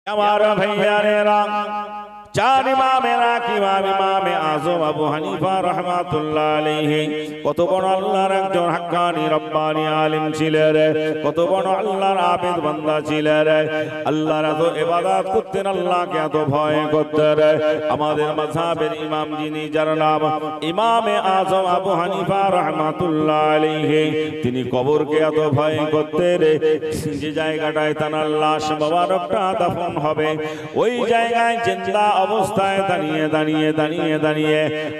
আমার ভাইয়ারেরা চার ইমামের এক ইমাম আযম আবু হানিফা রাহমাতুল্লাহ আলাইহি কত বড় আল্লাহর একজন হাক্কানি রব্বানি আলিম ছিলেন, কত বড় আল্লাহর আবেদ বান্দা ছিলেন। আল্লাহর এত ইবাদত করতেন, আল্লাহকে এত ভয় করতেন। আমাদের মাযহাবের ইমাম যিনি, যার নাম ইমামে আযম আবু হানিফা রাহমাতুল্লাহ আলাইহি, তিনি কবরকে এত ভয় করতেন। যে জায়গাটায় তার লাশ মোবারকটা দাফন হবে, ওই জায়গায় জিন্দা অবস্থায় দাঁড়িয়ে দাঁড়িয়ে দাঁড়িয়ে দাঁড়িয়ে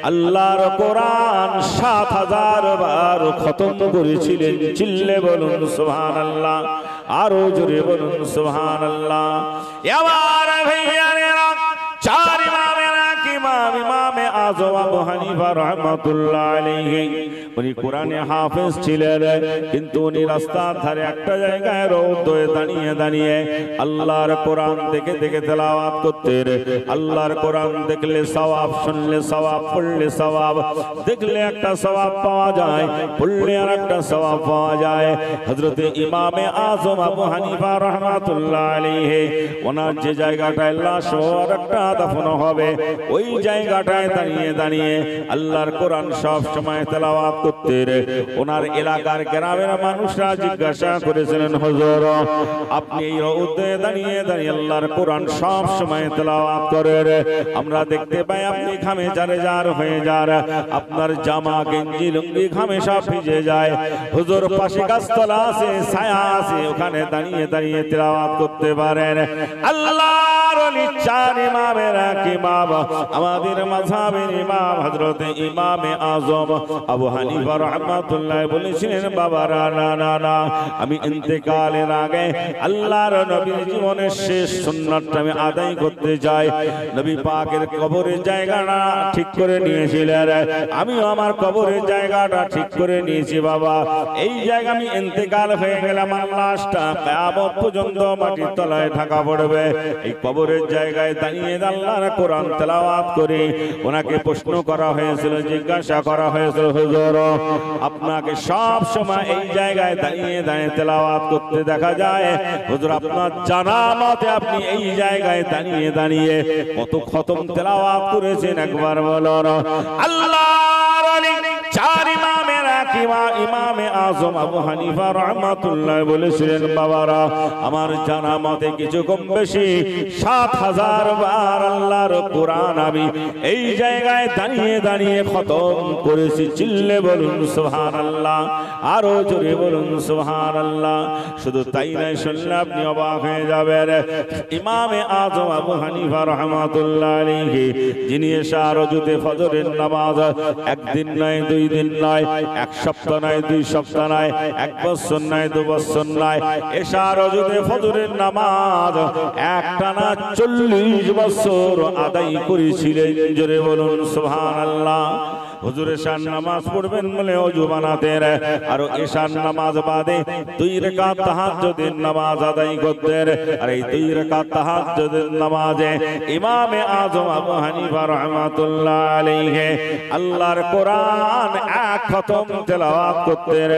আল্লাহর কোরআন ৭০০০ বার খতম করেছিলেন। চিল্লে বলুন সুবহানাল্লাহ, আরো জোরে বলুন সুবহানাল্লাহ। আমার ভাইয়ারা চার ইমামের এক ইমামে আযম আবু হানিফা রাহমাতুল্লাহ আলাইহি, উনি কোরআনে হাফেজ ছিলেন, কিন্তু উনি রাস্তার ধারে একটা জায়গায় রোদে দাঁড়িয়ে দাঁড়িয়ে আল্লাহর কোরআন দেখে দেখে তেলাওয়াত করতেন। আল্লাহর কোরআন দেখলে সওয়াব, শুনলে সওয়াব, পড়লে সওয়াব, দেখলে একটা সওয়াব পাওয়া যায়, পড়লে আর একটা সওয়াব পাওয়া যায়। হযরত ইমামে আযম আবু হানিফা রাহমাতুল্লাহ আলাইহি, ওনার যে জায়গাটায় লাশ একটা দাফন হবে, ওই জায়গাটায় দাঁড়িয়ে দাঁড়িয়ে আল্লাহর কোরআন সব সময় তেলাওয়াত করতেন। ওনার এলাকার গ্রামের মানুষরা জিজ্ঞাসা করেছিলেন, হুজুর আপনি এই রোদে দাঁড়িয়ে দাঁড়িয়ে আল্লাহর কোরআন সব সময় তেলাওয়াত করেন, আমরা দেখতে পাই আপনি ঘামে জারেজার হয়ে যান, আপনার জামা গেঞ্জি লুঙ্গি ঘামে সব ভিজে যায়। হুজুর পাশে গাছতলা আছে, ছায়া আছে, ওখানে দাঁড়িয়ে দাঁড়িয়ে তেলাওয়াত করতে পারেন। আল্লাহর ওলি চার ইমামের এক ইমাম, আমাদের মাযহাবের ইমাম হযরত ইমামে আযম আবু হানিফা রাহমাতুল্লাহ বলেছিলেন, বাবারা না না না, আমি ইন্তেকালের আগে আল্লাহর নবীর জীবনের শেষ সুন্নাতটা আমি আদায় করতে চাই। নবী পাকের কবরের জায়গাটা ঠিক করে নিয়েছিলেন, আমিও আমার কবরের জায়গাটা ঠিক করে নিয়েছি। বাবা, এই জায়গা আমি ইন্তেকাল হয়ে গেলাম, আমার লাশটা কিয়ামত পর্যন্ত মাটির তলায় ঢাকা পড়বে। এই কবরের জায়গায় দাঁড়িয়ে আল্লাহর কোরআন তেলাওয়াত করে ওনাকে প্রশ্ন করা হয়েছিল, জিজ্ঞাসা করা হয়েছিল, হুজুর আপনাকে সব সময় এই জায়গায় দাঁড়িয়ে দাঁড়িয়ে তেলাওয়াত করতে দেখা যায়, হুজুর আপনার জানা মতে আপনি এই জায়গায় দাঁড়িয়ে দাঁড়িয়ে কত খতম তেলাওয়াত করেছেন একবার বলুন। আল্লাহর ওলি চার ইমামের এক ইমামে আযম আবু হানিফা রাহমাতুল্লাহ বলেছিলেন, বাবারা আমার জানা মতে কিছু কম বেশি ৭০০০ বার আল্লাহর কোরআন আমি এই জায়গায় দাঁড়িয়ে দাঁড়িয়ে খতম করেছি। চিল্লে বলুন সুবহানাল্লাহ, আরো জোরে বলুন সুবহানাল্লাহ। শুধু তাই নয়, শুনলে আপনি অবাক হয়ে যাবেন, ইমামে আযম আবু হানিফা রাহমাতুল্লাহ আলাইহি, যিনি এশা রজুতে ফজরের নামাজ একদিন নয়, দুই দিন নয়, এক সপ্তাহ নয়, দুই সপ্তাহ নয়, এক বছর নয়, দু বছর নয়, এশা রজুতে ফজরের নামাজ একটানা ৪০ বছর আদায় করেছিলেন। জোরে বলুন সুবহানাল্লাহ। হুজুর এশার নামাজ পড়বেন বলে ওযু বানাতেন, আর এশার নামাজ বাদে ২ রাকাত তাহাজ্জুদের নামাজ আদায় করতেন। আর এই ২ রাকাত তাহাজ্জুদের নামাজে ইমামে আযম আবু হানিফা রাহমাতুল্লাহ আলাইহি আল্লাহর কোরআন এক খতম তেলাওয়াত করতেন।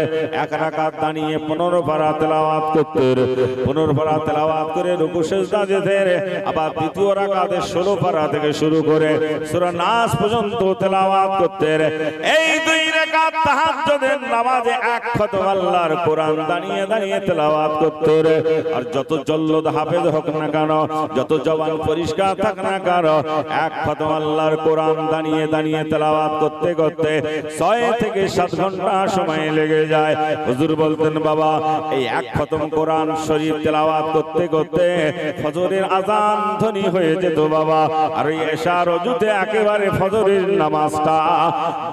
এক রাকাত দাঁড়িয়ে ১৫ পারা তেলাওয়াত করতেন, ১৫ পারা তেলাওয়াত করে রুকু সিজদা যেতেন, আবার দ্বিতীয় রাকাতে ১৬ পারা থেকে শুরু করে সূরা নাস পর্যন্ত তেলাওয়াত করতেন। এই ২ রাকাত তাহাজ্জুদের নামাজে এক খতম আল্লাহর কোরআন দাঁড়িয়ে দাঁড়িয়ে তেলাওয়াত করতেন। আর যত জল্লদ হাফেজ হোক না কেন, যত জবান পরিষ্কার থাক না কেন, এক খতম আল্লাহর কোরআন দাঁড়িয়ে দাঁড়িয়ে তেলাওয়াত করতে করতে ৬ থেকে ৭ ঘন্টা সময় লেগে যায়। হুজুর বলতেন, বাবা এই এক খতম কোরআন শরীফ তেলাওয়াত করতে করতে ফজরের আযান ধ্বনি হয়ে যেত বাবা। আর এই এশা রজুতে একেবারে ফজরের নামাজটা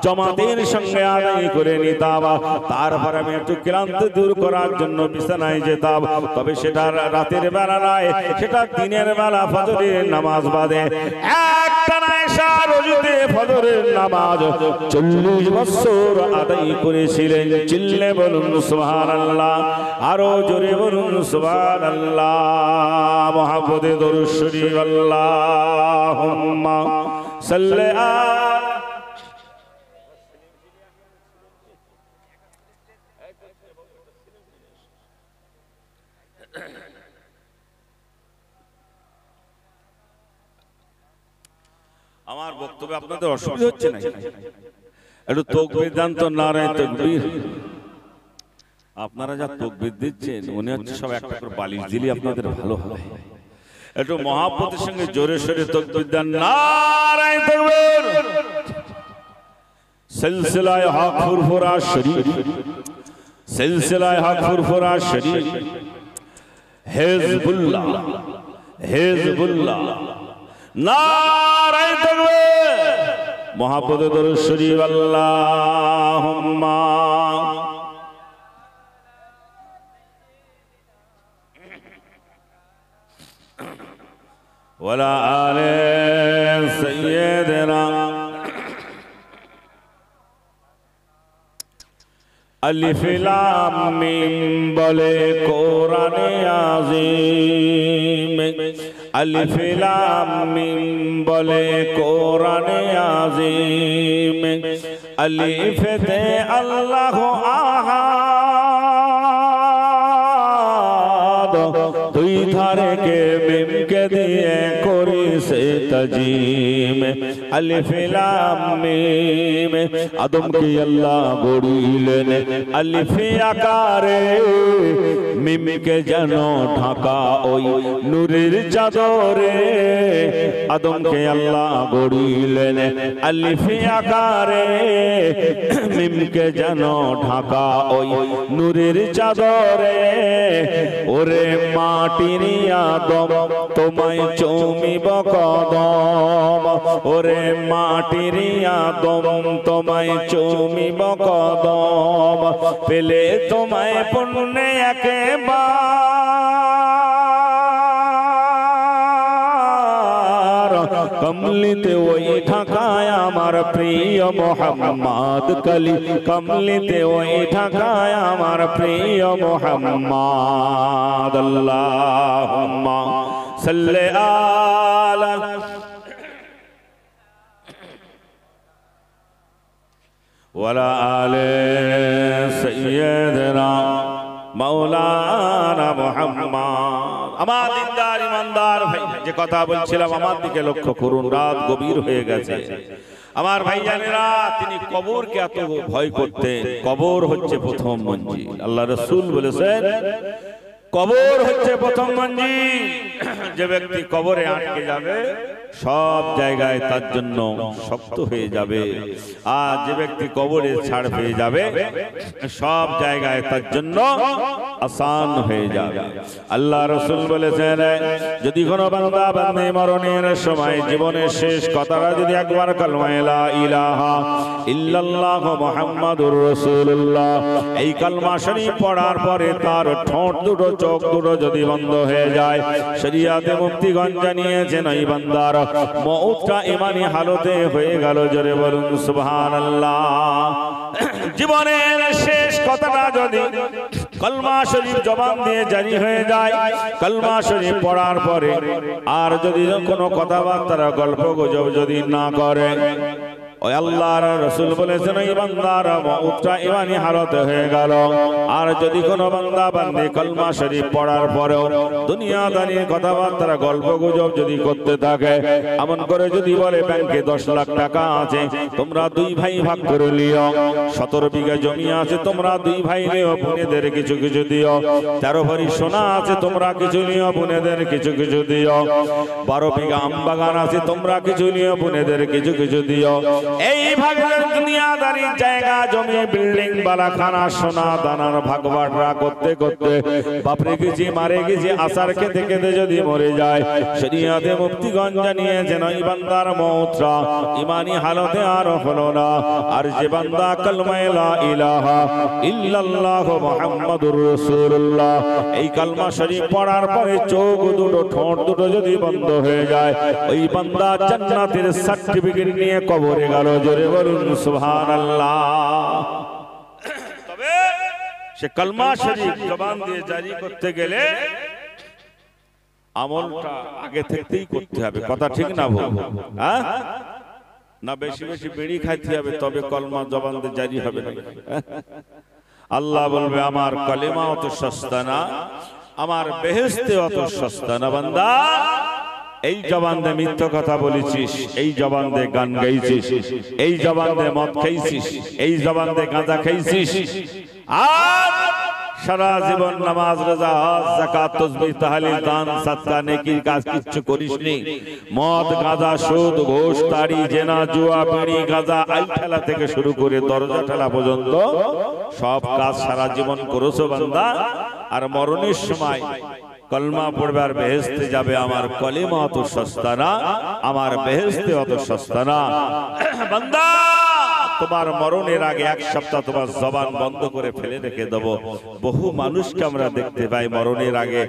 জামাতের সঙ্গে আদায় করে নিতাম। তারপর আমি একটু ক্লান্তি দূর করার জন্য বিছানায় যেতাম, তবে সেটা রাতের বেলা নয়, সেটা দিনের বেলা ফজরের নামাজ বাদে একটানা এশা রজুতে ফজরের নামাজ ৪০ বছর আদায় করেছিলেন। চিল্লে বলুন সুবহানাল্লাহ, আরো জোরে বলুন সুবহানাল্লাহ। মুহাম্মদে দরুদ শরীফ, আল্লাহুম্মা সাল্লি আলা আমার বক্তব্যে আপনাদের অসুবিধা হচ্ছে নাকি? একটু তাকবীর দেন তো, নারায়ে তাকবীর। আপনারা যা তাকবীর দিচ্ছেন মনে হচ্ছে সব একটা করে বালিশ দিলে আপনাদের ভালো হবে। একটু মহাব্বতের সঙ্গে জোরে সোরে তাকবীর দেন, নারায়ে তাকবীর। সিলসিলায়ে হক ফুরফুরা শরীফ, সিলসিলায়ে হক ফুরফুরা শরীফ, হিজবুল্লাহ, হিজবুল্লাহ, নারায়ে তাকবীর। মহাব্বতে দরুদ শরীফ, আল্লাহুম্মা ওয়ালা আলে সাইয়্যিদিনা আলিফ লাম মিম বলে কোরআনে আযীম, আলিফ লাম মিম বলে কোরআনে আযীম। আলিফতে আল্লাহু আহাদ, দুই ধারে কে মিম কে দিয়ে করিছে তাজিম। আলিফ লাম মিম, আদম কি আল্লাহ গড়িলেন আলিফ আকারে, মিম কে যেন ঢাকা ওই নূরের চাদরে। আদম কে আল্লাহ গড়িলেন আলিফ আকারে, মিম কে যেন ঢাকা ওই নূরের চাদরে। ওরে মাটির আদম তোমায় চুমিব কদম, ওরে মাটির আদম তোমায় চুমিব কদম। পেলে তোমায় পুণ্যে একেবার, কমলিতে ওই ঢাকায় আমার প্রিয় মোহাম্মদ কলি, কমলিতে ওই ঢাকায় আমার প্রিয় মোহাম্মদ। আল্লাহুম্মা সাল্লি আলা ওয়ালা আলে সাইয়্যিদিনা মাওলানা মুহাম্মদ। আমার দিনদার ইমানদার ভাই, যে কথা বলছিলাম আমার দিকে লক্ষ্য করুন। রাত গভীর হয়ে গেছে আমার ভাইজানেরা। তিনি কবরকে এত ভয় করতেন। কবর হচ্ছে প্রথম মঞ্জিল। আল্লাহ রাসূল বলেছেন কবর হচ্ছে প্রথম মঞ্জিল। যে ব্যক্তি কবরে আটকে যাবে সব জায়গায় তার জন্য শক্ত হয়ে যাবে, আর যে ব্যক্তি কবরে ছাড় পেয়ে যাবে সব জায়গায় তার জন্য আসান হয়ে যাবে। আল্লাহ রাসূল বলেছেন যদি কোনো বান্দা বান্দী মরণের সময় জীবনের শেষ কথাটা যদি একবার কালেমা লা ইলাহা ইল্লাল্লাহু মুহাম্মাদুর রাসূলুল্লাহ এই কালেমা শরীফ পড়ার পরে তার ঠোঁট দুটো চোখ দুটো যদি বন্ধ হয়ে যায়, শরিয়াতে মুক্তিগণ জানিয়েছেন ওই বান্দার মওতটা ঈমানি হালতে হয়ে গেল। জোরে বলুন সুবহানাল্লাহ। জীবনের শেষ কথাটা যদি কালেমা শরীফ জবান দিয়ে জারি হয়ে যায়, কালেমা শরীফ পড়ার পরে আর যদি কোনো কথাবার্তা গল্প গুজব যদি না করে, ওই আল্লাহর রাসূল বলেছেন ওই বান্দার মওতটা ঈমানি হালতে হয়ে গেল। আর যদি কোনো বান্দা বান্দি কালেমা শরীফ পড়ার পরেও দুনিয়াদারির কথাবার্তা গল্প গুজব যদি করতে থাকে, এমন করে যদি বলে ব্যাংকে 10 লাখ টাকা আছে তোমরা দুই ভাই ভাগ করে নিও, 17 বিঘা জমি আছে তোমরা দুই ভাই নিও, বোনেদের কিছু কিছু দিও, 13 ভরি সোনা আছে তোমরা কিছু নিও, বোনেদের কিছু কিছু দিও, 12 বিঘা আম বাগান আছে তোমরা কিছু নিও, বোনেদের কিছু কিছু দিও। এইভাবে দুনিয়াদারির জায়গা জমি বিল্ডিং বালাখানা সোনা দানার ভাগবাটরা করতে করতে বাপরে গেছি মারে গেছি আসার খেতে খেতে যদি মরে যায়, শরিয়াতে মুক্তিগণ জানিয়েছেন ওই বান্দার মওতটা ঈমানি হালতে আর হলো না। আর যে বান্দা কালেমা লা ইলাহা ইল্লাল্লাহু মুহাম্মাদুর রাসূলুল্লাহ এই কালেমা শরীফ পড়ার পরে চোখ দুটো ঠোঁট দুটো যদি বন্ধ হয়ে যায়, ওই বান্দা জান্নাতের সার্টিফিকেট নিয়ে কবরে গেল। জোরে বলুন সুবহানাল্লাহ। তবে সে কালেমা শরীফ জবান দিয়ে জারি করতে গেলে আমলটা আগে থেকেই করতে হবে। কথা ঠিক না ভুল? হ্যাঁ না বেশি বেশি বিড়ি খাইতে হবে তবে কালেমা জবান দিয়ে জারি হবে না? আল্লাহ বলবে আমার কালেমা অত সস্তা না, আমার বেহেশতে অত সস্তা না বান্দা। এই জবান দিয়ে মিথ্যা কথা বলেছিস, এই জবান দিয়ে গান গাইছিস, এই জবান দিয়ে মদ খাইছিস, এই জবান দিয়ে গাঁজা খাইছিস, আর সারা জীবন নামাজ রোজা হজ যাকাত তাসবিহ তাহলিল দান সাদকা নেকির কাজ কিচ্ছু করিসনি। মদ গাঁজা সুদ ঘুষ তাড়ি জেনা জুয়া বিড়ি গাঁজা আই ঠেলা থেকে শুরু করে দরজা ঠেলা পর্যন্ত সব কাজ সারা জীবন করেছো বান্দা। আর মরণের সময় কলমা পড়বে আর বেহেশতে যাবে, আমার কলিমা অত সস্তা না, আমার বেহেশতে অত সস্তা না। বান্দা তোমার মরণের আগে এক সপ্তাহ তোমার জবান বন্ধ করে ফেলে রেখে দেব। বহু মানুষকে আমরা দেখতে পাই মরণের আগে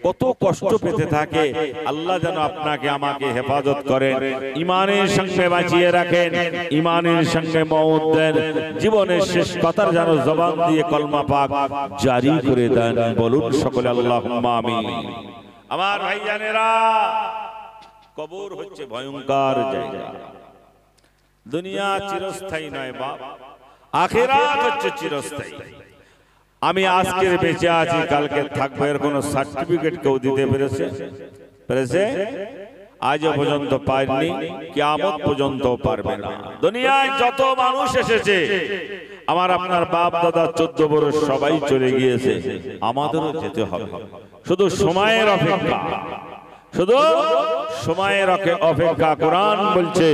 কত কষ্ট পেতে থাকে। আল্লাহ যেন আপনাকে আমাকে হেফাজত করেন, ইমানের সঙ্গে বাঁচিয়ে রাখেন, ইমানের সঙ্গে মওত দেন, জীবনের শেষ কথার যেন জবান দিয়ে কলমা পাক জারি করে দেন। বলুন সকলে আল্লাহুম্মা আমিন। আমার ভাইজানেরা, কবর হচ্ছে ভয়ঙ্কর জায়গা। দুনিয়া চিরস্থায়ী নয় বাপ, আখিরাত হচ্ছে চিরস্থায়ী। আমি আজকে বেঁচে আছি, কালকে থাকবো, এর কোনো সার্টিফিকেট কেউ দিতে পেরেছে? আজও পর্যন্ত পায়নি, কিয়ামত পর্যন্ত পারবে না। দুনিয়ায় যত মানুষ এসেছে, আমার আপনার বাপ দাদা 14 বছর সবাই চলে গিয়েছে, আমাদেরও যেতে হবে। শুধু সময়ের অপেক্ষা, শুধু সময়ের অপেক্ষা। কোরআন বলছে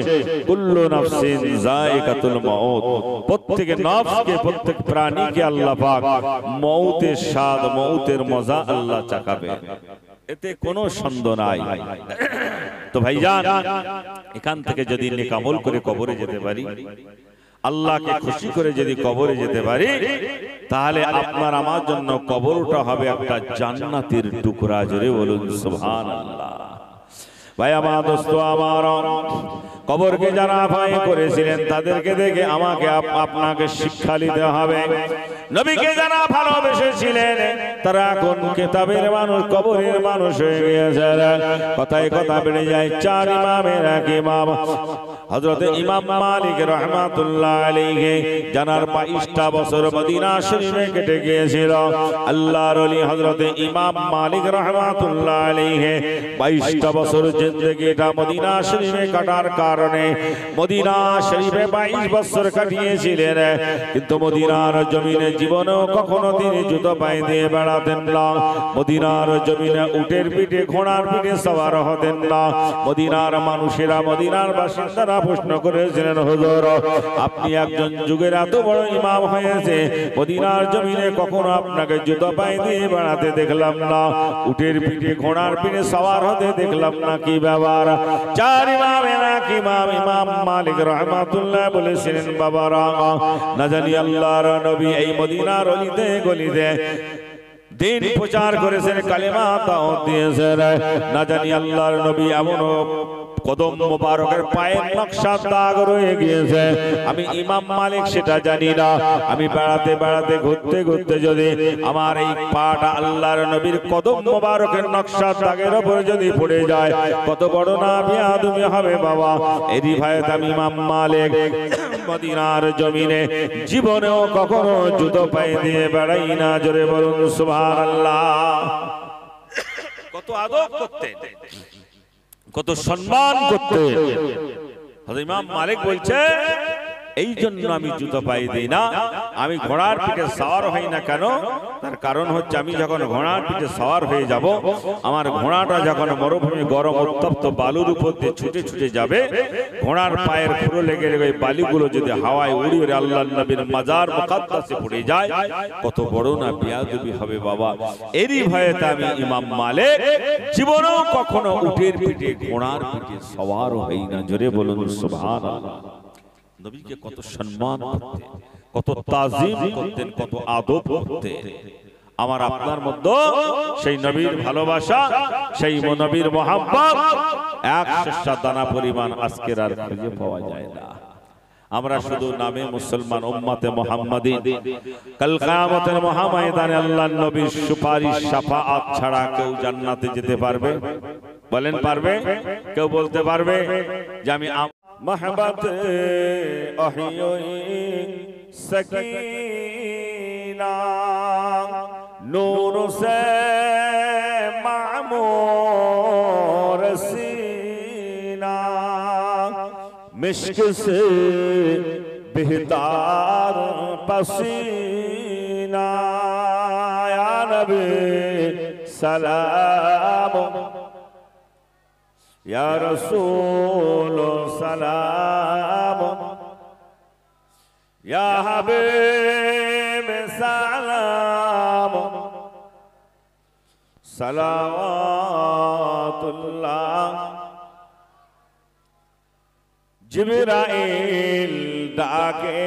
কুল্লু নাফসিন যায়িকাতুল মাউত, প্রত্যেক নফসকে, প্রত্যেক প্রাণীকে আল্লাহ পাক মওতের স্বাদ, মওতের মজা আল্লাহ চাকাবে, এতে কোনো সন্দেহ নাই। তো ভাইজান, এখান থেকে যদি নেক আমল করে কবরে যেতে পারি, আল্লাহকে খুশি করে যদি কবরে যেতে পারি, তাহলে আপনার আমার জন্য কবরটা হবে একটা জান্নাতের টুকরা। জোরে বলুন সুবহানাল্লাহ। ভাই আমার, দোস্ত আমার, কবরকে যারা ভয় করেছিলেন তাদেরকে দেখে আমাকে আপনাকে শিক্ষা নিতে হবে। নবীকে যারা ভালোবেসেছিলেন তারা এখন কিতাবের মানুষ, কবরের মানুষ হয়ে গিয়েছে। কথায় কথা বেড়ে যায়। 4 ইমামের এক ইমাম হযরত ইমাম মালিক রাহমাতুল্লাহ আলাইহি, জানার 22টা বছর মদিনা শরীফে কেটে গিয়েছিল। আল্লাহর ওলি হযরত ইমাম মালিক রাহমাতুল্লাহ আলাইহি 22টা বছর জিন্দেগিটা মদিনা শরীফে কাটার কারণে মদিনা শরীফে 22 বছর কাটিয়েছিলেন, কিন্তু মদিনার জমিনে জীবনেও কখনো তিনি জুতো পায়ে দিয়ে বেড়াতেন না। মদিনার জমিনে উটের পিঠে, ঘোড়ার পিঠে সওয়ার হতেন না। মদিনার মানুষেরা, মদিনার বাসিন্দারা প্রশ্ন করেছিলেন, হুজুর আপনি একজন যুগের এত বড় ইমাম হয়েছে, মদিনার জমিনে কখনো আপনাকে জুতো পায়ে দিয়ে বেড়াতে দেখলাম না, উটের পিঠে ঘোড়ার পিঠে সওয়ার হতে দেখলাম না, কি ব্যাপার? 4 ইমামের এক ইমাম ইমাম মালিক রাহমাতুল্লাহ বলেছিলেন, বাবারা, না জানি আল্লাহর নবী এই মদিনার অলিতে গলিতে দিন প্রচার করেছেন, কালেমা দাওয়াত দিয়েছেন। না জানি আল্লাহর নবী এমন কদম মোবারকের পায়ের নকশা দাগ রয়ে গিয়েছে, আমি ইমাম মালিক সেটা জানি না। আমি বেড়াতে বেড়াতে, ঘুরতে ঘুরতে যদি আমার এই পাটা আল্লাহর নবীর কদম মোবারকের নকশা দাগের উপরে যদি পড়ে যায়, কত বড় না বেয়াদবি হবে বাবা। এরই ভয়ে আমি ইমাম মালিক মদিনার জমিনে জীবনেও কখনো জুতো পায়ে দিয়ে বেড়াই না। জোরে বলুন সুবহানাল্লাহ। কত আদব করতে, কত সম্মান করতে। ইমাম মালিক বলছে, এই জন্য আমি জুতো পাই দিই না, আমি ঘোড়ার পিঠে সওয়ার হই না। কেন? তার কারণ হচ্ছে, আমি যখন ঘোড়ার পিঠে সওয়ার হয়ে যাব, আমার ঘোড়াটা যখন মরুভূমি গরম উত্তপ্ত বালুর উপর দিয়ে ছুটে ছুটে যাবে, ঘোড়ার পায়ের খুঁড়ো লেগে লেগে বালিগুলো যদি হাওয়ায় উড়ে উড়ে আল্লাহর নবীর মাজার মুকাদ্দাসে পড়ে যায়, কত বড় না বেয়াদবি হবে বাবা। এরই ভয়েতে আমি ইমাম মালিক জীবনেও কখনো উটের পিঠে, ঘোড়ার পিঠে সওয়ার হই না। জোরে বলুন সুবহানাল্লাহ। নবীকে কত সম্মান করতেন, কত তাজিম করতেন, কত আদব করতেন। আমার আপনার মধ্যে সেই নবীর ভালোবাসা, সেই নবীর মহব্বত 100 দানা পরিমাণ আজকের আর খুঁজে পাওয়া যায় না। আমরা শুধু নামে মুসলমান, উম্মতে মুহাম্মাদী। কাল কিয়ামতের মহাময়দানে আল্লাহর নবীর সুপারিশ, শাফাআত ছাড়া কেউ জান্নাতে যেতে পারবে? বলেন পারবে? কেউ বলতে পারবে যে আমি महबत सकीना नूर से मामूर सी मिश्क से बेहतार पसीना या नबी सलाम या रसूल सलाम या हबीब सलाम सलावतुल्लाह जिब्राइल डाके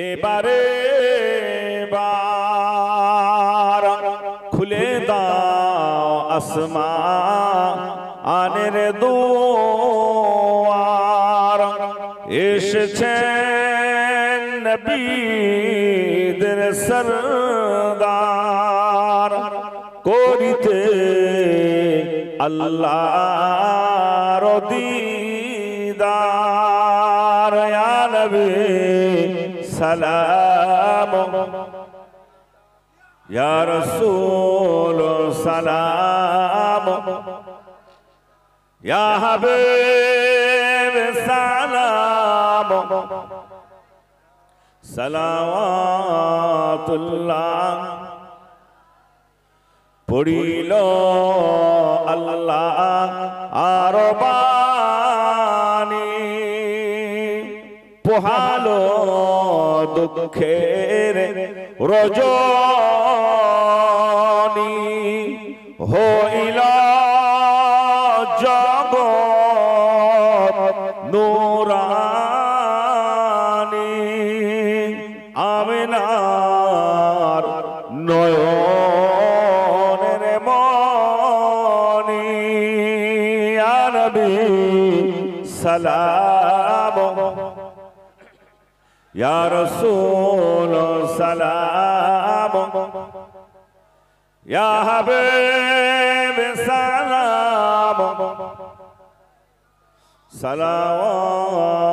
एबारे बार खुले दाओ আসমান আনের দুয়ার এসেছেন নবীদের সরদার করিতে আল্লাহর দিদার ইয়া নবী সালাম ইয়া রাসূল সালাম ইয়া হাবিব সালাম সালাওয়াতুল্লাহ পড়িল আল্লাহ আর বাণী পোহালো দুঃখের রজনী হইল জগৎ নূরানী আমিনার নয়নের মনি ইয়া নবী সালাম ইয়া রাসূল সালাম ইয়া হাবিব সালাম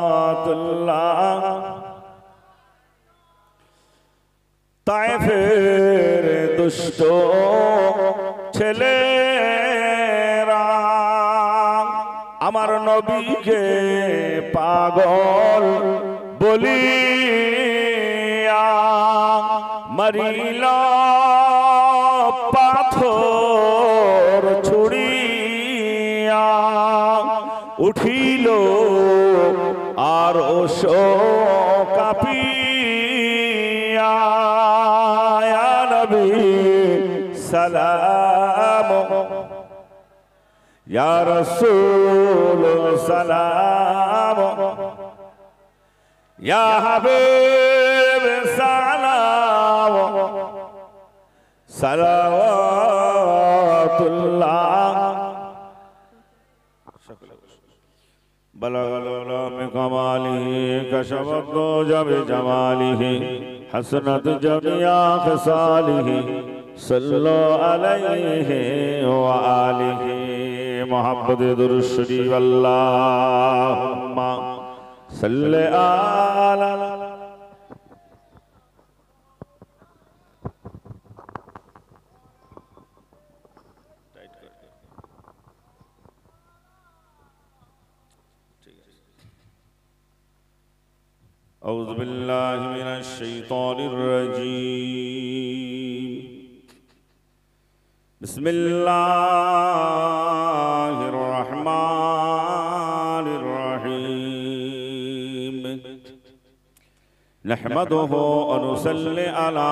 সালাওয়াতুল্লাহ তায়েফের দুষ্ট ছেলেরা আমার নবীকে পাগল বলিয়া মারিল পাথর ছুড়িয়া উঠিল আর কাঁপিয়া ইয়া নবী সালাম ইয়া রাসূল সালাম ইয়া হাবিব সালাম সালাওয়াতুল্লাহ بلغ العلا من كماله كشف الضوء بجماله حسنت جميع خصاله صلوا عليه وآله محمد درود الشريف اللهم صل على أعوذ بالله من الشيطان الرجيم بسم الله الرحمن الرحيم نحمده ونصلي على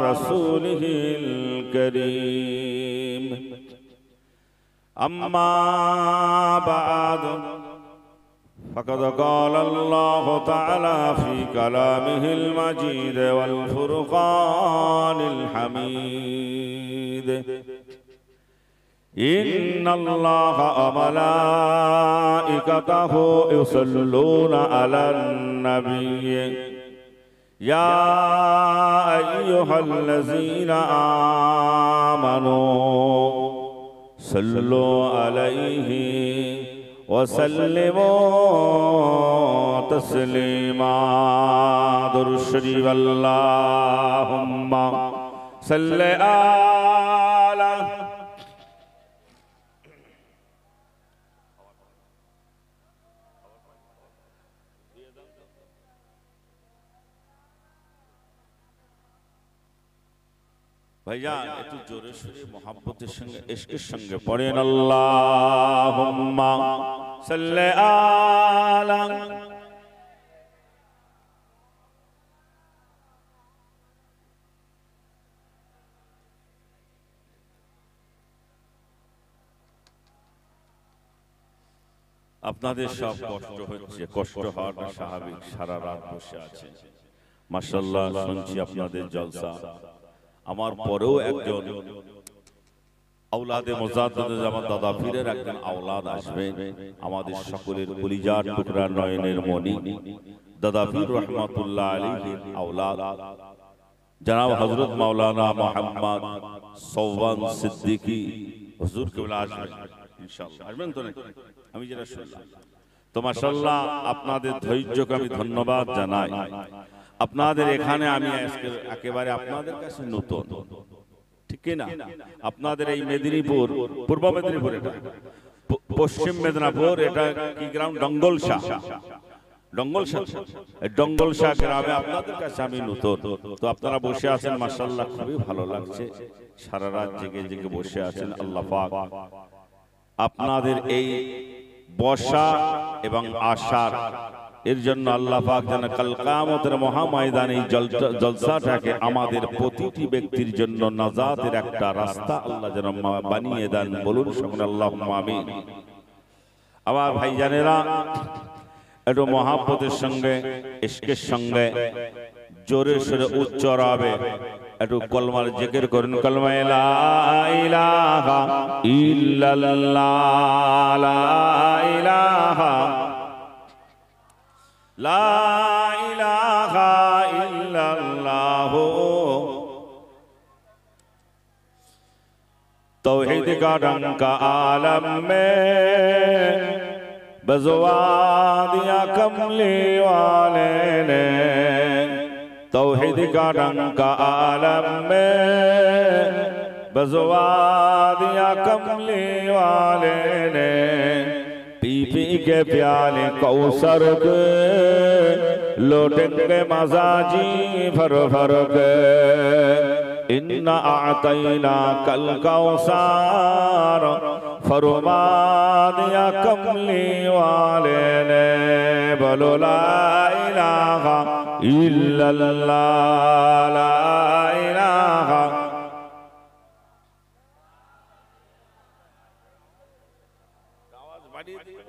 رسوله الكريم أما بعد فقد قال الله تعالى في كلامه المجيد والفرقان الحميد إن الله وملائكته يصلون على النبي يا أيها الذين آمنوا صلوا عليه وسلموا تسليما درود الشريف اللهم صل على ভাইজান একটু জোরে সোরে মোহাব্বতের সঙ্গে ইশকের সঙ্গে পড়েন আল্লাহুম্মা সাল্লি আলা। আপনাদের সব কষ্ট হচ্ছে, কষ্ট হওয়াটা স্বাভাবিক, সারা রাত বসে আছে। মাশাআল্লাহ শুনছি আপনাদের জলসা। আমার পরেও একজন আওলাদে মুজাদ্দিদ জামান দাদা পীরের একজন আওলাদ আসবে, আমাদের সকলের কলিজার টুকরা নয়নের মনি দাদা পীর রহমাতুল্লাহ আলাইহির আওলাদ জনাব হযরত মাওলানা মুহাম্মদ সোবান সিদ্দিকী হুজুর কেবলা আসবেন ইনশাআল্লাহ। আসবেন তো নাকি? আমি যেটা শুনলাম তো মাশাআল্লাহ আপনাদের ধৈর্যকে আমি ধন্যবাদ জানাই। আপনাদের এখানে আমি একেবারে আপনাদের কাছে নতুন, ঠিক কি না? আপনাদের এই মেদিনীপুর, পূর্ব মেদিনীপুর, এটা পশ্চিম মেদিনীপুর, এটা কি গ্রাম? ডঙ্গলশা। ডঙ্গলশা গ্রামে আপনাদের কাছে আমি নতুন। তো আপনারা বসে আছেন মাশাআল্লাহ, খুবই ভালো লাগছে। সারা রাত জেগে জেগে বসে আছেন। আল্লাহ পাক আপনাদের এই বসা এবং আশার এর জন্য আল্লাহ পাক যেন কাল কিয়ামতের মহাময়দানে এই জলসাটাকে আমাদের প্রতিটি ব্যক্তির জন্য নাজাতের একটা রাস্তা আল্লাহ যেন বানিয়ে দেন। বলুন সকলে আল্লাহুম্মা আমিন। আবার ভাইজানেরা একটু মহাব্বতের সঙ্গে ইশকের সঙ্গে জোরে সোরে উচ্চারণে একটু কলমার জিকির করুন। কলমা লা ইলাহা ইল্লাল্লাহ, লা ইলাহা, লা ইলাহা ইল্লাল্লাহ। तौहीद का डंका आलम में बजवा दिया कमली वाले ने, तौहीद का डंका आलम में बजवा दिया कमली वाले ने, पी पी के प्याले कौसर के लौटेंगे मजाजी भर भर के, इन्ना आतैना कल कौसार फरमा दिया कमली वाले ने। बोलो ला इलाहा इल्लल्लाह, ला इलाहा। आवाज बढ़िए दिए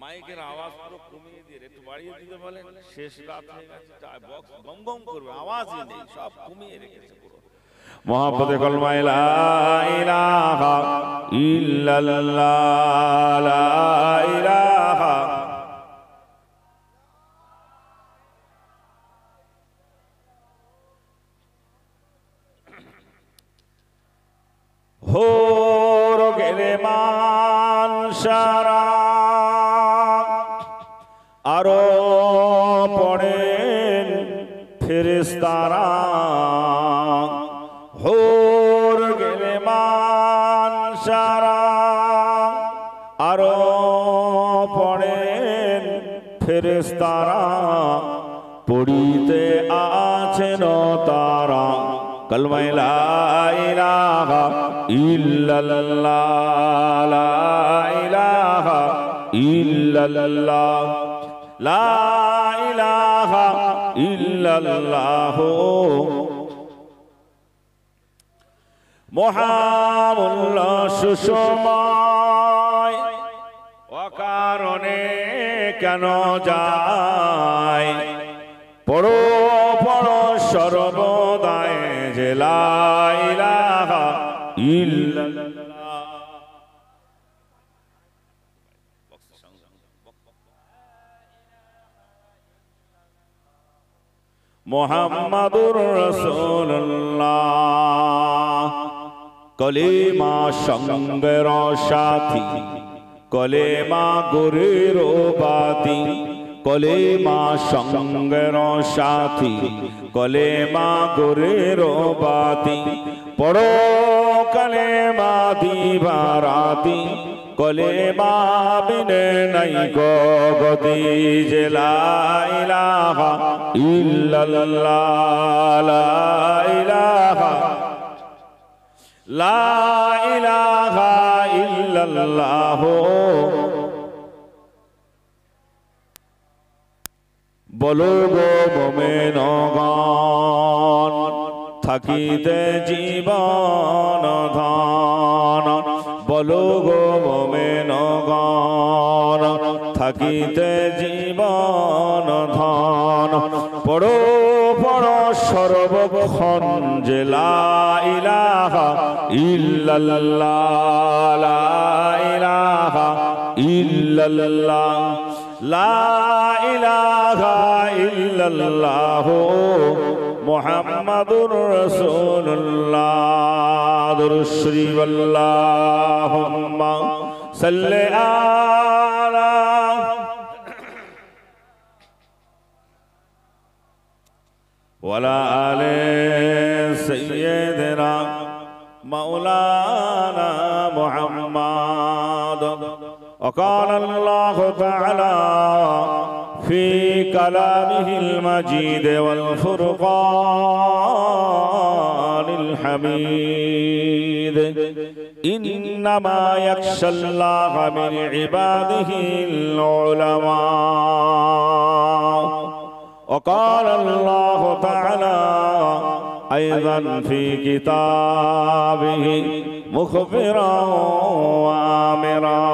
মাইকের আওয়াজ পুরো কমিয়ে দিয়ে একটু বাড়িয়ে দিতে বলেন। শেষ রাত হয়ে গেছে, বক্স বম বম করবে, আওয়াজই নেই, সব কমিয়ে রেখেছে পুরো। মুহাব্বতে কলমা লা ইলাহা ইল্লাল্লাহ, লা ইলাহা। हो গেলে মান সারা আরো পড়েন ফেরেশতারা, হোর গেলে মান সারা আরো পড়েন ফেরেশতারা, পড়িতে আছেন তারা কলমা লা ইলাহা ইল্লাল্লাহ, লা ইলাহা ইল্লাল্লাহ, লা ইলাহা ইল্লাল্লাহ। মহামূল্য সুসময় অকারণে কেন যায়, পড়ো পড়ো সর্বদাই যে লা ইলাহা ইল্লাল্লাহ। মুহাম্মাদুর রাসূলুল্লাহ কলিমা সঙ্গের সাথী, কলিমা গুরের বাতি, কলিমা সঙ্গের সাথী, কলিমা গুরের বাতি, পড়ো কলেমা দিবারাতি কলেমা বিনে নাই গো গতি যে লা ইলাহা ইল্লাল্লাহ লা ইলাহা লা ইলাহা ইল্লাল্লাহ বলো গো মুমিনগণ থাকিতে জীবন ধন বলো গো মুমিনগণ থাকিতে জীবন ধন পড়ো পড়ো সর্বক্ষণ যে লা ইলাহা ইল্লাল্লাহ লা ইলাহা ইল্লাল্লাহ লা ইলাহা ইল্লাল্লাহ মুহাম্মাদুর রাসূলুল্লাহ দুরূদ শরীফ আল্লাহুম্মা সাল্লি আলা ওয়ালা আলি সাইয়্যিদিনা মাওলানা মুহাম্মাদ وقال الله تعالى في كلامه المجيد والفرقان الحميد إنما يخشى الله من عباده العلماء وقال الله تعالى أيضا في كتابه مخبرا وآمرا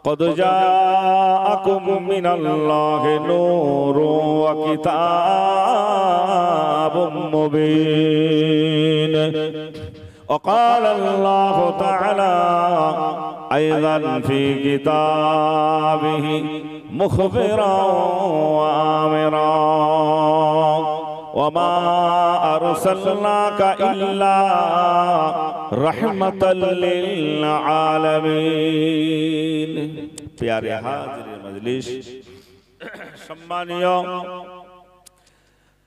قد جاءكم من الله نور وكتاب مبين وقال الله تعالى أيضا في كتابه مخبرا وآمرا وما أرسلناك إلا رحمة للعالمين প্যারে হাজির মজলিস সম্মানীয়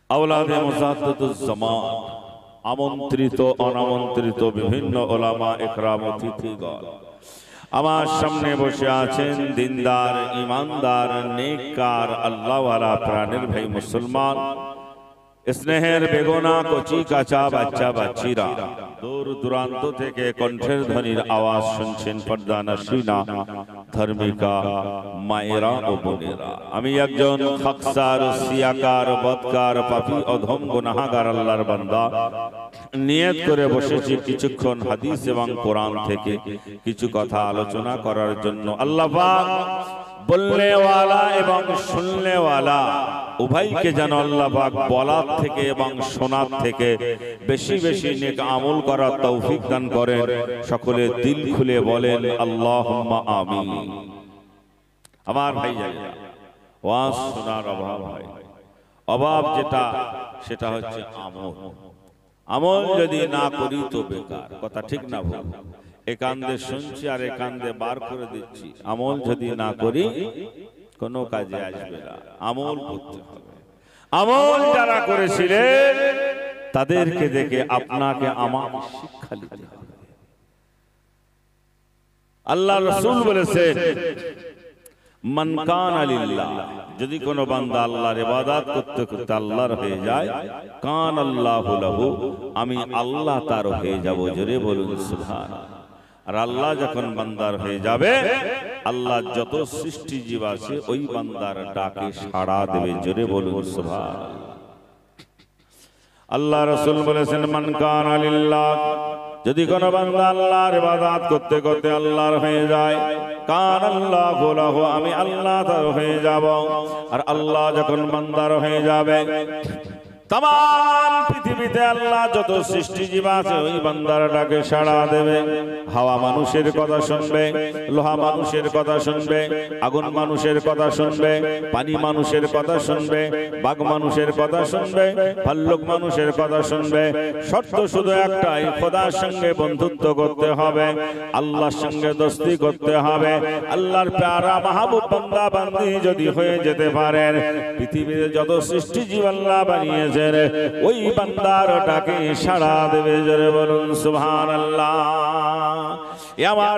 আওলাদে মুজাদ্দিদুজ জামান আমন্ত্রিত অনামন্ত্রিত বিভিন্ন ওলামা ইকরাম অতিথিগণ আমার সামনে বসে আছেন দিনদার ইমানদার নেককার আল্লাহওয়ালা প্রাণের ভাই মুসলমান স্নেহের বেগোনা কচি কাঁচা বাচ্চা বাচ্চিরা দূর দূরান্ত থেকে কণ্ঠের ধ্বনির আওয়াজ শুনছেন পর্দা নশিনা ধার্মিকা মায়েরা ও বোনেরা আমি একজন খাকসার সিয়াকার বদকার পাপী অধম গুনাহগার আল্লাহর বান্দা নিয়ত করে বসেছি কিছুক্ষণ হাদিস এবং কোরআন থেকে কিছু কথা আলোচনা করার জন্য। আল্লাহ পাক বলনে ওয়ালা এবং শুননে ওয়ালা উভয়কে যেন আল্লাহ পাক বলার থেকে এবং শোনার থেকে বেশি বেশি নেক আমল করার তৌফিক দান করেন। সকলে দিল খুলে বলেন আল্লাহুম্মা আমিন। আমার ভাই জানেন ওয়াজ শোনার অভাব হয়, অভাব যেটা সেটা হচ্ছে আমল। আমল যদি না করি তো বেকার, কথা ঠিক না ভুল? এ কান্দে শুনছি আর এ কান্দে বার করে দিচ্ছি, আমল যদি না করি কোনো কাজে আসবে না। আমল করতে হবে। আমল যারা করেছিলেন তাদেরকে দেখে আপনাকে আমার শিক্ষা নিতে হবে। আল্লাহ রাসূল বলেছেন মান কানা লিল্লাহ, যদি কোনো বান্দা আল্লাহর ইবাদত করতে করতে আল্লাহর হয়ে যায়, কান আল্লাহু লাহু, আমি আল্লাহ তার হয়ে যাব। জোরে বলুন সুবহানাল্লাহ। আর আল্লাহ যখন বান্দার হয়ে যাবে, আল্লাহ যত সৃষ্টি জীব আছে ওই বান্দার ডাকে সাড়া দেবে। জোরে বলুন সুবহানাল্লাহ। আল্লাহ রাসূল বলেছেন মান কানা লিল্লাহ, যদি কোনো বান্দা আল্লাহর ইবাদত করতে করতে আল্লাহর হয়ে যায়, কান আল্লাহু লাহু, আমি আল্লাহ তার হয়ে যাব। আর আল্লাহ যখন বান্দার হয়ে যাবে, तमाम पृथिवीते आल्लाह যত সৃষ্টি জীব আছে ওই বান্দার ডাকে সাড়া দেবে। হাওয়া মানুষের কথা শুনবে, লোহা মানুষের কথা শুনবে, আগুন মানুষের কথা শুনবে, পানি মানুষের কথা শুনবে, বাঘ মানুষের কথা শুনবে, ভাল্লুক মানুষের কথা শুনবে। শর্ত শুধু একটাই, খোদার সঙ্গে বন্ধুত্ব করতে হবে, আল্লাহর সঙ্গে দোস্তি করতে হবে। আল্লাহর প্যারা মাহবুব বান্দা বান্দি যদি হয়ে যেতে পারেন, পৃথিবীতে যত সৃষ্টি জীব আল্লাহ বানিয়েছে দিয়েছেন ওই বান্দার ডাকে সাড়া দেবে। জোরে বলুন সুবহানাল্লাহ। আমার